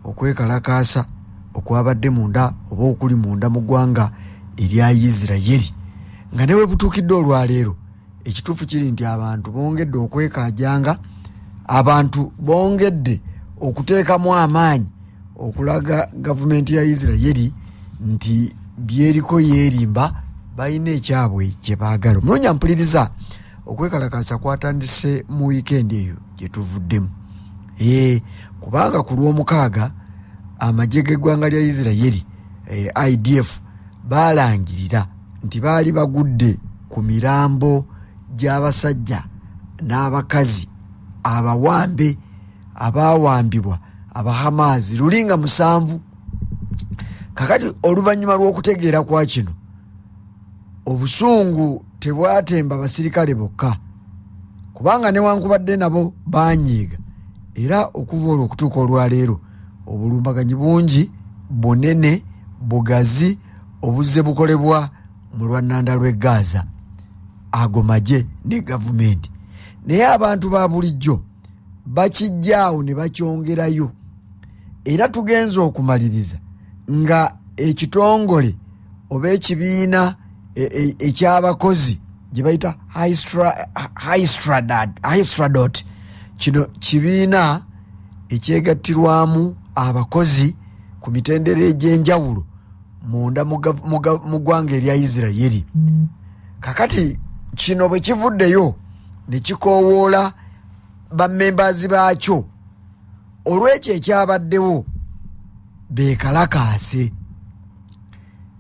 okwekalakaasa okwabadde munda oba okuli munda mu ggwanga erya Isirayiri nga ne bwe butuukidde olwaleero ekituufu kiri nti abantu bongedde okwekaajanga, abantu bongedde okuteekamu amaanyi okulaga gavumenti ya Isirayiri nti byeriko yeerimba balina ekyabwe kye baagala. Omulungi mpuliriza, okwekalakaasa kwatandise mu wiikendi eyo gye tuvuddemu. Kubanga ku Lwomukaaga amagye g'eggwanga lya Isirayiri IDF baalangirira nti baali bagudde ku mirambo gy'abasajja n'abakazi abawambe abaawambibwa Abahamazi lulinga 7. Kakati oluvannyuma lw'okutegeera kwa kino, obusungu tebwatemba basirikale bokka, kubanga newankubadde nabo banyiiga, era okuva olwo okutuuka olwaleero obulumbaganyi bungi, bunene, bugazi obuzze bukolebwa mu lwannanda lw'e Gaza, ago magye ne gavumenti. Naye abantu ba bulijjo bakijjaawo ne bakyongerayo, era tugenza okumaliriza nga ekitongole oba ekibiina eky'abakozi gye bayita Histradot, kino kibiina ekyegattirwamu abakozi ku mitendera egy'enjawulo munda mu ggwanga erya Isirayiri. Kakati kino bwe kivuddeyo ne kikoowoola bammembazi baakyo olw'ekyo ekyabaddewo beekalakaase,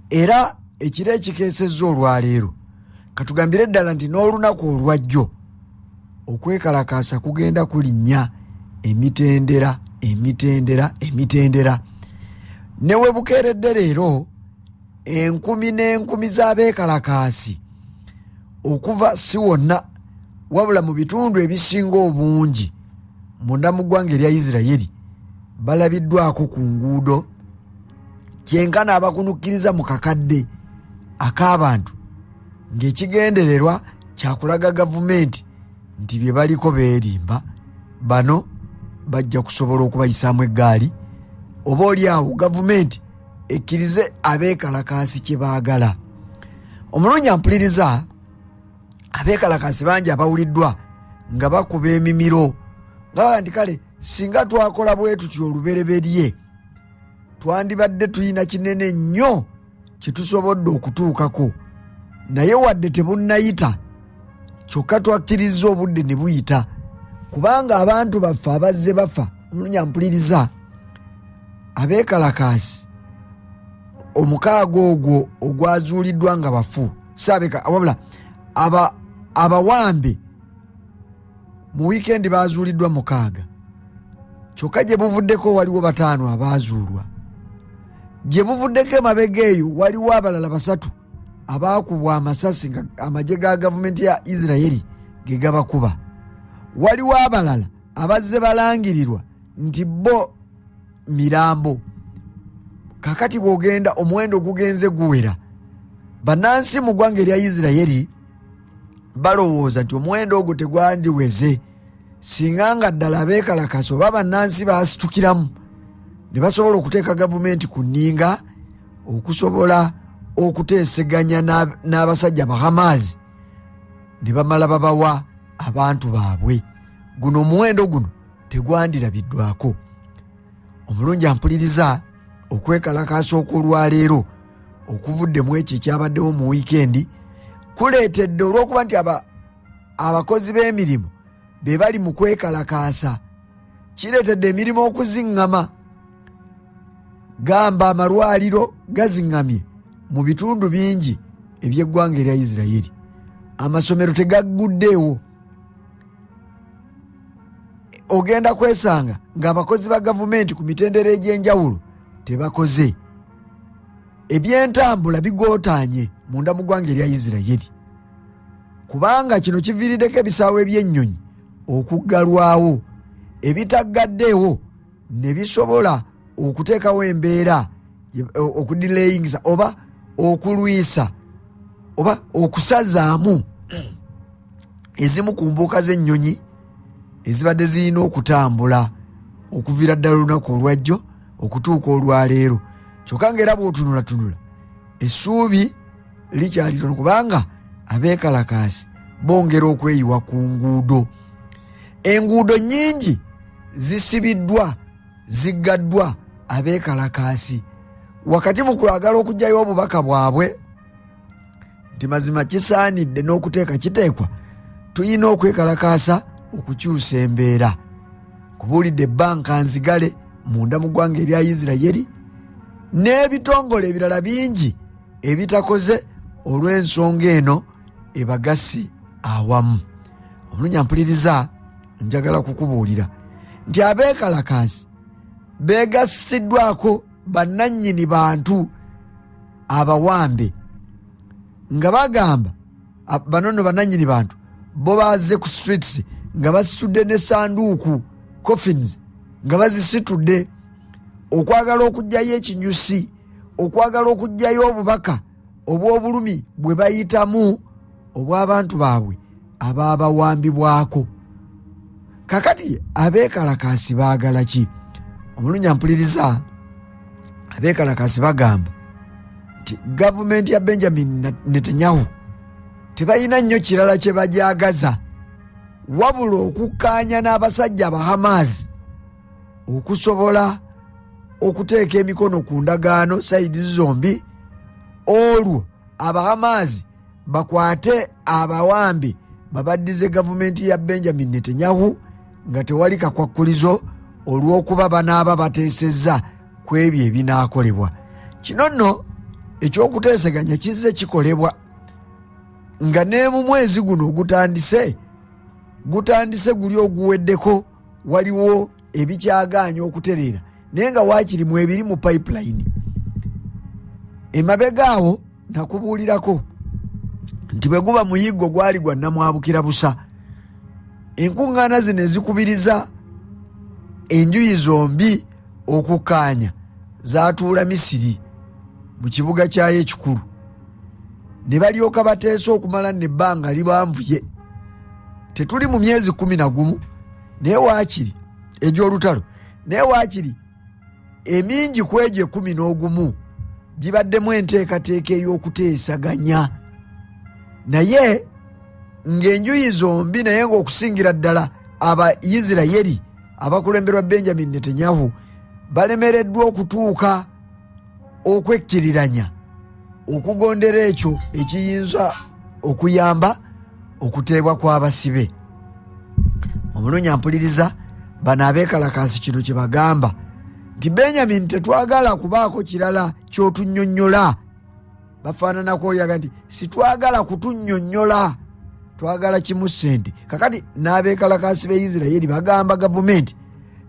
era ekiro ekikeesezza olwaleero katugambire ddala nti n'olunaku olwajjo okwekalakaasa kugenda kulinnya emitendera. Ne we bukeeredde leero enkumi n'enkumi z'abeekalakaasi okuva si wonna wabula mu bitundu ebisinga obungi munda mu ggwanga erya Isirayiri balabiddwako ku nguudo, kyenkana abakunukkiriza mu kakadde ak'abantu, ng'ekigendererwa kyakulaga gavumenti nti bye baliko beerimba, bano bajja kusobola okubayisaamu eggaali, oba oli awo gavumenti ekkirize abeekalakaasi kye baagala. Omulungi ampuliriza, abeekalakaasi bangi abawuliddwa nga bakuba emimiro nga nti kale singa twakola bwe tutyo olubereberye twandibadde tulina kinene nnyo kitusobodde okutuukako, naye wadde tebunnayita kyokka twakkiriza obudde ne buyita, kubanga abantu baffe abazze bafa. Omulungi ampuliriza, abeekalakaasi omukaaga ogwo ogwazuuliddwa nga bafu wabula abawambe mu wiikendi baazuuliddwa 6, kyokka gye buvuddeko waliwo 5 abaazuulwa. Gye buvuddeko emabega eyo waliwo abalala 3 abaakubwa amasasi nga amagye ga gavumenti ya Isirayiri ge gabakuba. Waliwo abalala abazze balangirirwa nti bo mirambo. Kakati bw'ogenda omuwendo gugenze guwera. Bannansi mu ggwanga erya Isirayiri balowooza nti omuwendo ogwo tegwandiweze singa nga ddala abeekalakaasi oba bannansi baasitukiramu ne basobola okuteeka gavumenti ku nninga okusobola okuteeseganya n'abasajja Bahamazi ne bamala babawa abantu baabwe. Guno omuwendo guno tegwandirabiddwako. Omulungi ampuliriza, okwekalakaasa okw'olwaleero okuvudde mu ekyo ekyabaddewo mu wiikendi kuleetedde olw'okuba nti abakozi b'emirimu be bali mu kwekalakaasa, kireetedde emirimu okuziŋŋama. Gamba amalwaliro gaziŋŋamye mu bitundu bingi eby'eggwanga erya Isirayiri, amasomero tegagguddeewo. Ogenda kwesanga ng'abakozi ba gavumenti ku mitendera egy'enjawulo tebakoze. Ebyentambula bigootaanye munda mu ggwanga erya Isirayiri, kubanga kino kiviiriddeko ebisaawe eby'ennyonyi okuggalwawo, ebitaggaddeewo ne bisobola okuteekawo embeera okudilayingisa oba okulwisa oba okusazaamu ezimu ku mbuuka z'ennyonyi ezibadde zirina okutambula okuviira ddala olunaku olwajjo okutuuka olwaleero. Kyokka ng'era bw'otunulatunula essuubi likyali tono kubanga abeekalakaasi bongera okweyiwa ku nguudo. Enguudo nnyingi zisibiddwa ziggaddwa abeekalakaasi wakati mu kwagala okuggyayo obubaka bwabwe nti mazima kisaanidde n'okuteeka kiteekwa tuyina okwekalakaasa okukyusa embeera. Kubuulidde ebbanka nzigale munda mu ggwanga erya Isirayiri n'ebitongole ebirala bingi ebitakoze olw'ensonga eno ebagase awamu. Omulunyampuliriza njagala kukubuulira nti abeekalakaasi beegasiddwako bannannyini bantu abawambe nga bagamba bano nno bannannyini bantu bo baaze ku streets nga basitudde n'essanduuku coffins nga bazisitudde okwagala okuggyayo ekinyusi, okwagala okuggyayo obubaka obw'obulumi bwe bayitamu obw'abantu baabwe abaabawambibwako. Kakati abeekalakaasi baagala ki? Omulunyampuliriza abeekalakaasi bagamba nti gavumenti ya Benjamin Netanyahu tebalina nnyo kirala kye bajagaza wabula okukkaanya n'abasajja Abahamaazi okusobola okuteeka emikono ku ndagaano sayidi zombi, olwo Abahamaazi bakwate abawambe babaddize gavumenti ya Benjamin Netanyahu nga tewali kakwakkulizo olw'okuba banaaba bateesezza ku ebyo ebinaakolebwa. Kino nno ekyokuteeseganya kizze kikolebwa nga ne mu mwezi guno gutandise guli oguweddeko waliwo ebikyagaanya okutereera naye nga waakiri mu ebiri mu pipeline. Emabega awo nakubuulirako nti bwe guba muyiggo gwali gwa nnamwabukira busa. Enkuŋŋaana zino ezikubiriza enjuyi zombi okukkaanya zaatuula Misiri mu kibuga kyayo ekikulu ne balyoka bateesa okumala n'ebbanga libanvuye. Tetuli mu myezi 11 naye waakiri egy'olutalo, naye waakiri emingi ku egyo 11 gibaddemu enteekateeka ey'okuteesaganya. Naye ng'enjuyi zombi naye ng'okusingira ddala Abaisirayiri abakulemberwa Benjamin Netanyahu balemereddwa okutuuka okwekkiriranya okugondera ekyo ekiyinza okuyamba okuteebwa kw'abasibe. Omulunyampuliriza bano abeekalakaasi kino kye bagamba nti Benjamin tetwagala kubaako kirala ky'otunnyonnyola. Bafaananako olyaga nti sitwagala kutunnyonnyola, twagala kimu ssente. Kakati n'abeekalakaasi b'Isirayiri bagamba gavumenti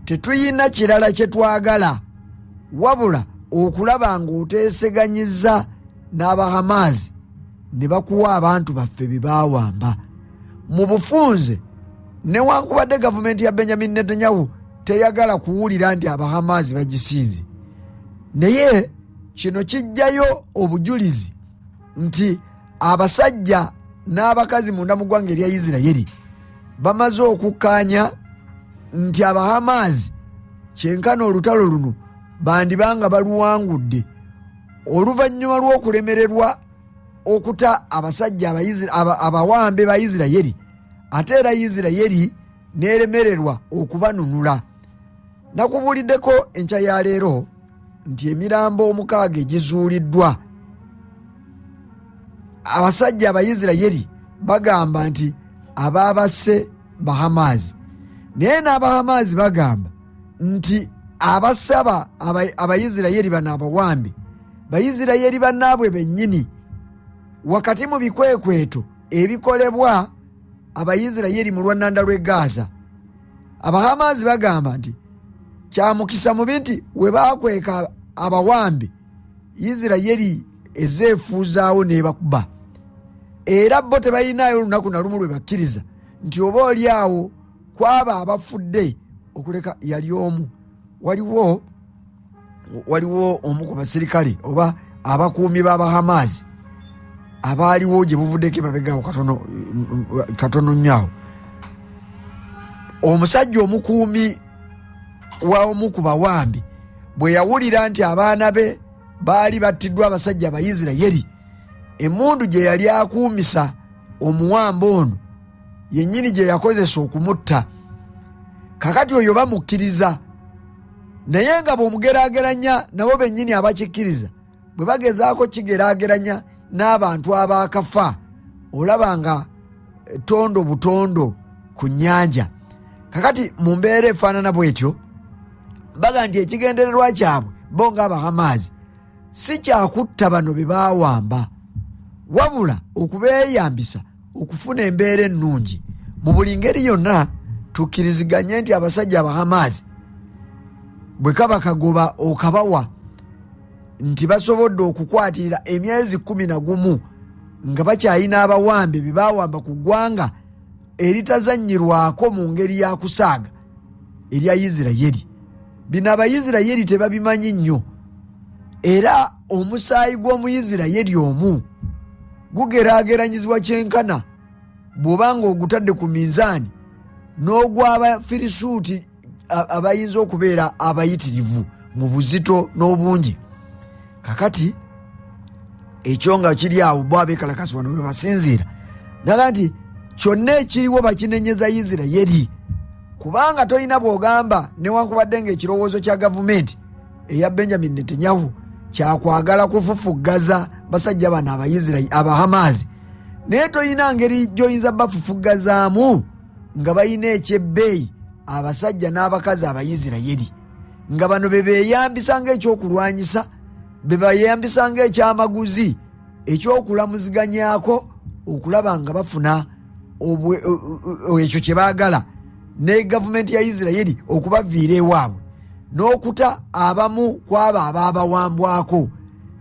tetuyina kirala kye twagala wabula okulaba ng'oteeseganyizza n'Abahamaazi ne bakuwa abantu baffe bye baawamba. Mu bufunze newankubadde gavumenti ya Benjamin Netanyahu teyagala kuwulira nti Abahamaazi bagisinze, naye kino kijjayo obujulizi nti abasajja n'abakazi munda mu ggwanga erya Isirayiri bamaze okukkaanya nti Abahamaazi kyenkana olutalo luno bandibanga baluwangudde oluvannyuma lw'okulemererwa okuta abasajja abawambe ba Isirayiri, ate era Isirayiri n'eremererwa okubanunula. Nakubuuliddeko enkya ya leero nti emirambo 6 egizuuliddwa. Abasajja Abaisirayiri bagamba nti abaabase Bahamaazi, naye n'Abahamaazi bagamba nti abasaba Abaisirayiri bano abawambe Baisirayiri bannaabwe bennyini wakati mu bikwekweto ebikolebwa Abaisirayiri mu lwannanda lw'e Gaza. Abahamaazi bagamba nti kyamukisa mubi nti we baakweka abawambe Isirayiri ezeefuuzaawo n'ebakuba, era bo tebalinayo olunaku na lumu lwe bakkiriza nti oba oli awo kwaba abafudde okuleka yali omu. Waliwo omu ku basirikale oba abakuumi b'Abahamaazi abaaliwo gye buvuddeko emabegaawo katono nnyo. Omusajja omukuumi wa omu ku bawambi bwe yawulira nti abaana be baali battiddwa abasajja Abayisirayiri, emmundu gye yali akuumisa omuwamba ono yennyini gye yakozesa okumutta. Kakati oyo bamukkiriza, naye nga bw'omugeraageranya nabo bennyini abakikkiriza bwe bagezaako kigeraageranya n'abantu abaakafa, olaba nga tondo butondo ku nnyanja. Kakati mu mbeera efaanana bw'etyo, baga nti ekigendererwa kyabwe bo ng'Abahamaasi si kyakutta bano be baawamba, wabula okubeeyambisa okufuna embeera ennungi. Mu buli ngeri yonna tukkiriziganye nti abasajja Abahamaasi bwe kaba kagoba okabawa nti basobodde okukwatirira emyezi 11 nga bakyayina abawambe be baawamba ku ggwanga eritazannyirwako mu ngeri ya kusaaga erya Isirayiri. Bino Abayisirayiri tebabimanyi nnyo, era omusaayi gw'Omuyisirayiri omu gugeraageranyizibwa kyenkana bw'obanga ogutadde ku minzaani n'ogw'Abafirisuuti abayinza okubeera abayitirivu mu buzito n'obungi. Kakati ekyo nga kiri awo bo abeekalakasi wano bwe basinziira, naga nti kyonna ekiriwo bakinenyeza Isirayiri, kubanga tolina bw'ogamba newankubadde ng'ekirowoozo kya gavumenti eya Benjamin Netanyahu kyakwagala kufufuggaza basajja bano Abayisirayiri Abahamaasi, naye tolina ngeri gy'oyinza bafufuggazaamu nga balina ekyebbeeyi abasajja n'abakazi Abayisirayiri, nga bano be beeyambisa ng'ekyokulwanyisa, be beeyambisa ng'ekyamaguzi eky'okulamuziganyako okulaba nga bafuna ekyo kye baagala, ne gavumenti ya Isirayiri okubaviira ewaabwe n'okuta abamu ku abo abaabawambwako.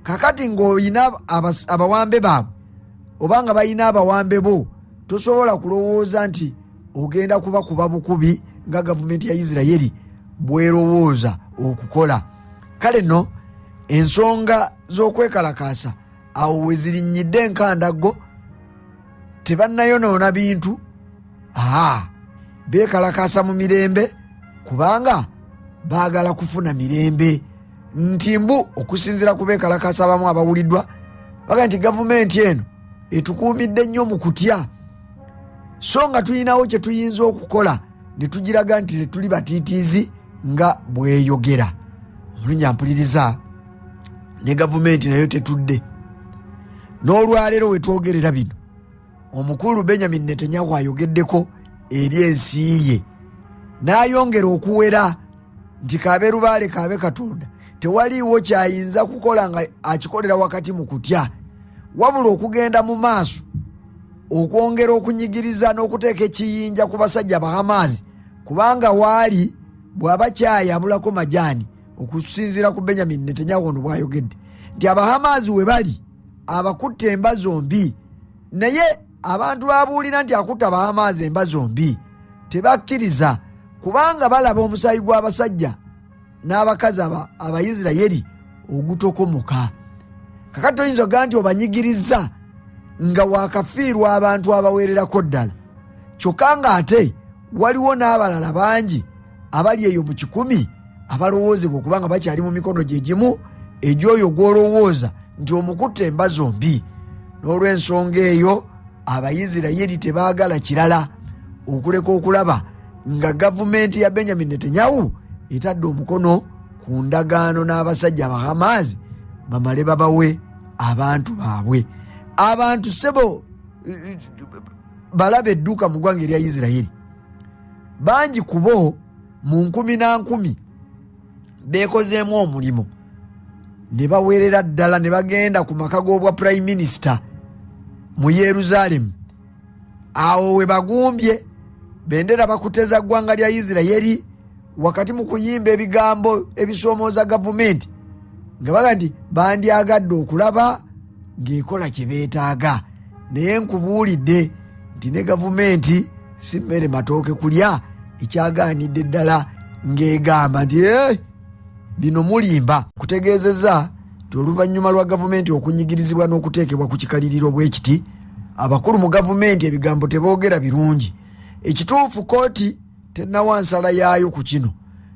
Kakati ng'olina abawambe baabwe oba nga balina abawambe bo, tosobola kulowooza nti ogenda kubakuba bukubi nga gavumenti ya Isirayiri bwerowooza okukola. Kale nno ensonga z'okwekalakaasa awo we zirinnyidde enkandago, tebannayonoona bintu, beekalakaasa mu mirembe kubanga baagala kufuna mirembe. Nti mbu okusinziira ku beekalakaasa abamu abawuliddwa baga nti gavumenti eno etukuumidde nnyo mu kutya, so nga tulinawo kye tuyinza okukola ne tugiraga nti tetuli batiitiizi nga bweyogera. Omulungi ampuliriza, ne gavumenti nayo tetudde. N'olwaleero we twogerera bino, omukulu Benjamin Netanyahu ayogeddeko eri ensi ye, n'ayongera okuwera nti kaabe lubaale kaabe Katonda tewaliiwo kyayinza kukola nga akikolera wakati mu kutya, wabula okugenda mu maaso okwongera okunyigiriza n'okuteeka ekiyinja ku basajja Abahamaasi, kubanga waali bw'aba kyayabulako majaani, okusinziira ku Benjamin Netanyahu ono bw'ayogedde nti Abahamaasi we bali abakutte emba zombi, naye abantu babuulira nti akutta Abahamaasi emba zombi tebakkiriza, kubanga balaba omusaayi gw'abasajja n'abakazi Abayisirayiri ogutokomoka. Kakati oyinza okugaa nti obanyigiriza nga wakafiirwa abantu abaweererako ddala, kyokka ng'ate waliwo n'abalala bangi abali eyo mu 100 abalowoozebwa okuba nga bakyali mu mikono gye gimu egy'oyo gw'olowooza nti omukutte emba zombi. N'olw'ensonga eyo Abayisirayiri tebaagala kirala okuleka okulaba nga gavumenti ya Benjamin Netanyahu etadde omukono ku ndagaano n'abasajja Abahamaasi bamale babawe abantu baabwe. Abantu sebo balaba edduuka mu ggwanga erya Isirayiri, bangi ku bo mu 10,000 beekozeemu omulimu ne baweerera ddala ne bagenda ku maka g'obwa Prime Minister mu Yerusaalemu. Awo we bagumbye bendera bakuteza ggwanga lya Isirayiri wakati mu kuyimba ebigambo ebisoomooza gavumenti nga baga nti bandyagadde okulaba ng'ekola kye beetaaga, naye nkubuulidde nti ne gavumenti si mmere matooke kulya, ekyagaanidde ddala ng'egamba nti bino mulimba. Kutegeezezza nti oluvannyuma lwa gavumenti okunyigirizibwa n'okuteekebwa ku kikaliriro bwe kiti, abakulu mu gavumenti ebigambo teboogera birungi. Ekituufu kooti tennawa nsala yaayo ku kino,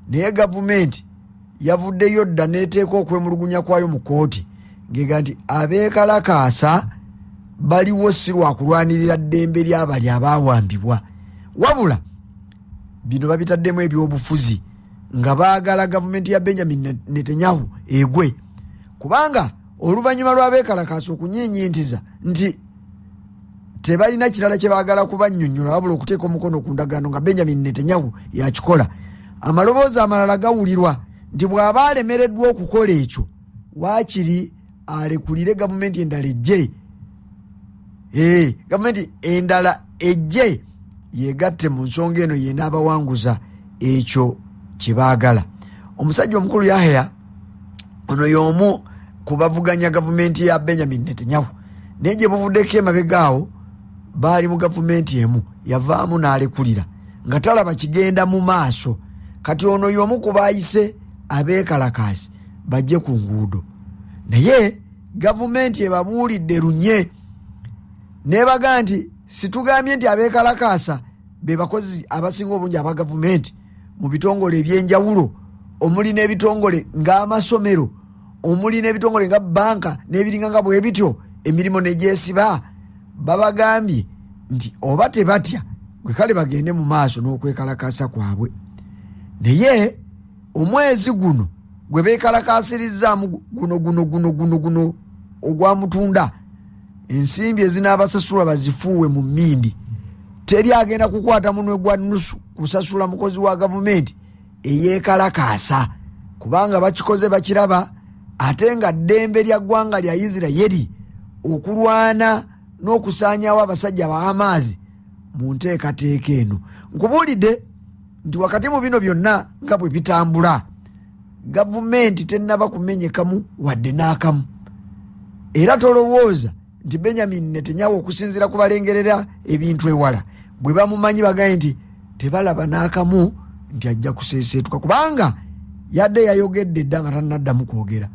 naye gavumenti yavuddeyo dda neteeka okwemulugunya kwayo mu kooti ngega nti abeekalakaasa baliwo si lwakulwanirira ddembe ly'abali abaawambibwa, wabula bino babitaddemu ebyobufuzi nga baagala gavumenti ya Benjamin Netanyahu egwe, kubanga oluvannyuma lw'abeekalakaasa okunyinyintiza nti tebalina kirala kye baagala kubannyonnyola wabula okuteeka omukono ku ndagaano nga Benjamin Netanyahu yakikola, amaloboozi amalala gawulirwa nti bw'aba alemereddwa okukola ekyo waakiri alekulire gavumenti endala ejje, gavumenti endala ejje yegatte mu nsonga eno yena abawanguza ekyo kye baagala. Omusajja omukulu Yahya ono y'omu kubavuganya gavumenti ya Benjamin Netanyahu, naye gye buvuddeko emabegaawo baali mu gavumenti emu, yavaamu n'alekulira nga talaba kigenda mu maaso. Kati ono y'omu ku baayise abeekalakaasi bajje ku nguudo, naye gavumenti ebabuulidde lunye nebaga nti situgambye nti abeekalakaasa be bakozi abasinga obungi aba gavumenti mu bitongole ebyenjawulo, omuli n'ebitongole ng'amasomero, omuli n'ebitongole nga banka n'ebiringa nga bwe bityo, emirimu negyesiba. Babagambye nti oba tebatya gwe kale bagende mu maaso n'okwekalakaasa kwabwe, naye omwezi guno gwe beekalakaasirizaamu guno ogwamutunda ensimbi ezinaabasasula bazifuuwe mu mmindi, teri agenda kukwata munwe gwa nusu kusasula mukozi wa gavumenti eyeekalakaasa, kubanga bakikoze bakiraba, ate nga ddembe lya ggwanga lya Isirayiri okulwana n'okusaanyaawo abasajja ba Hamaazi mu nteekateeka eno. Nkubuulidde nti wakati mu bino byonna nga bwe bitambula, gavumenti tennaba kumenyekamu wadde n'akamu, era tolowooza nti Benjamin Netanyahu okusinziira ku balengerera ebintu ewala bwe bamumanyi bagaye nti tebalaba n'akamu nti ajja kuseeseetuka, kubanga yadde yayogedde dda nga tannaddamu kwogera,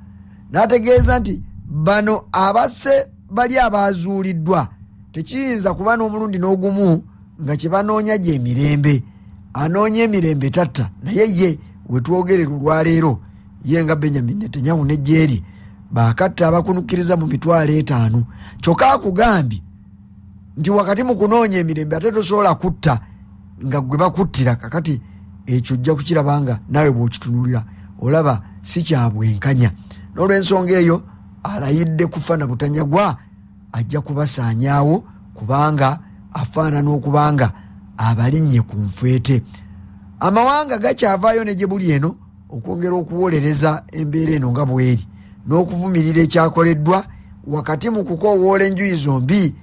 n'ategeeza nti bano abasse bali abaazuuliddwa tekiyinza kuba n'omulundi n'ogumu nga kye banoonya gye emirembe, anoonya emirembe tatta, naye ye wetwogerera olwaleero ye nga Benjamin Netanyahu n'ejje lye baakatta abakunukkiriza mu 5,000, kyokka akugambye nti wakati mu kunoonya emirembe ate tosobola kutta nga gwe bakuttira. Kakati ekyo ojja kukiraba nga naawe bw'okitunulira olaba si kya bwenkanya. N'olw'ensonga eyo alayidde kufa na butanyagwa ajja kubasaanyaawo, kubanga afaanana okubanga abalinnye ku nfeete. Amawanga gakyavaayo ne gye buli eno okwongera okuwolereza embeera eno nga bweri n'okuvumirira ekyakoleddwa wakati mu kukoowoola enjuyi zombi,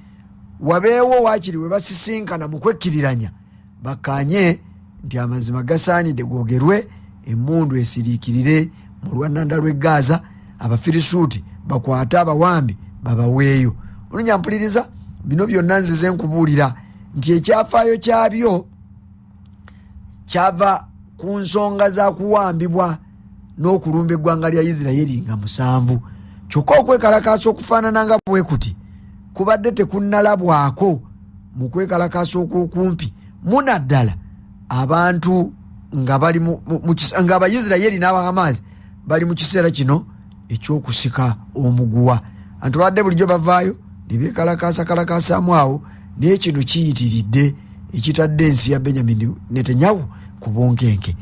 wabeewo waakiri we basisinkana mu kwekkiriranya bakkaanye nti amazima gasaanidde googerwe, emmundu esiriikirire mu lwannanda lw'e Gaza, Abafirisuuti bakwate abawambi babaweeyo. Olunyampuliza bino byonna nzize nkubuulira nti ekyafaayo kyabyo kyava ku nsonga za kuwambibwa n'okulumba eggwanga lya Isirayiri nga 7, kyokka okwekalakaasa okufaanana nga bwe kuti kubadde tekunnalabwako mu kwekalakaasa okw'okumpi munaddala abantu nga bali nga Abayisirayiri n'Abahamaazi bali mu kiseera kino ekyokusika omuguwa. Anti badde bulijjo bavaayo ne beekalakaasaamu awo, naye kino kiyitiridde ekitadde ensi ya Benjamin Netanyahu ku bunkenke.